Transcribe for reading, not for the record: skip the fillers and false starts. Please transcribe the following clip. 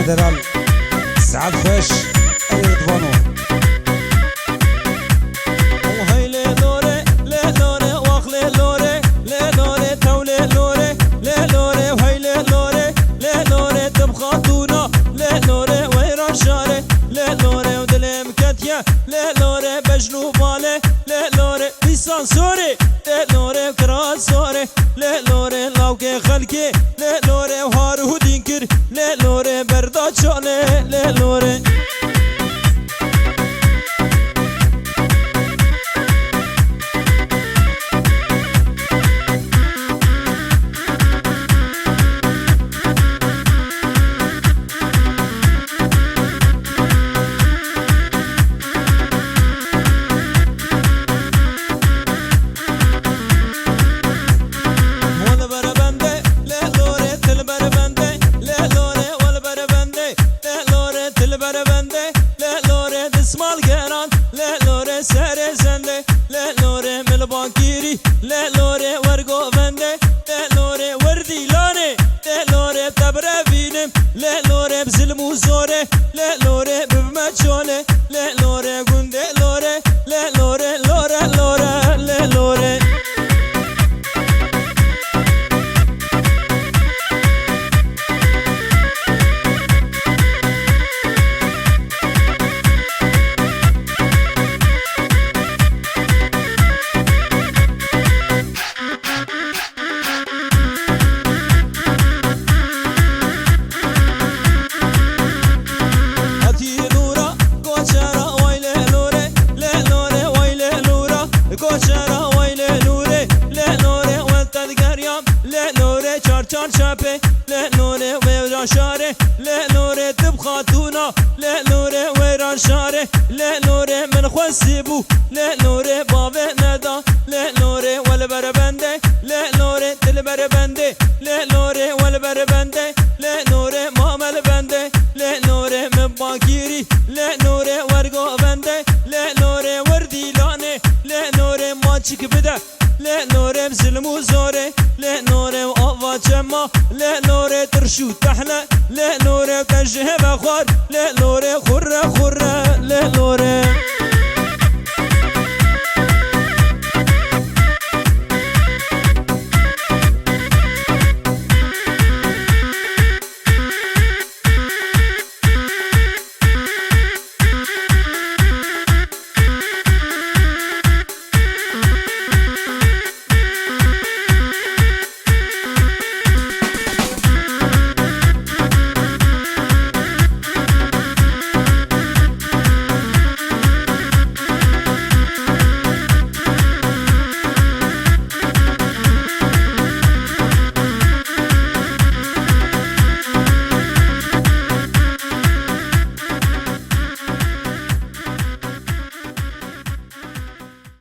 فدرال سعد خوش رضوانو وهي لوري لوري واخلي لوري لوري تولي لوري لوري وهي لوري لوري تبخاتونا لوري ويران شاري لوري ودلي مكتيا لوري بجنوبالي لوري بيسان سوري لوري كراس سوري لوري لاوكي خلكي لوري وهارو دينكر لوري بردا شالي لوري سيبو لوري بابي ندا لوري والبربندي لوري تلبربندي لوري والبربندي لوري مامل بندي لوري من باكيري لوري ورقو بندي لوري وردي لاني لوري ماتشك بدا لوري بزلمو زوري لوري وقفا جما لوري ترشو تحلى لوري تنجه بخار لوري خرة خرة لوري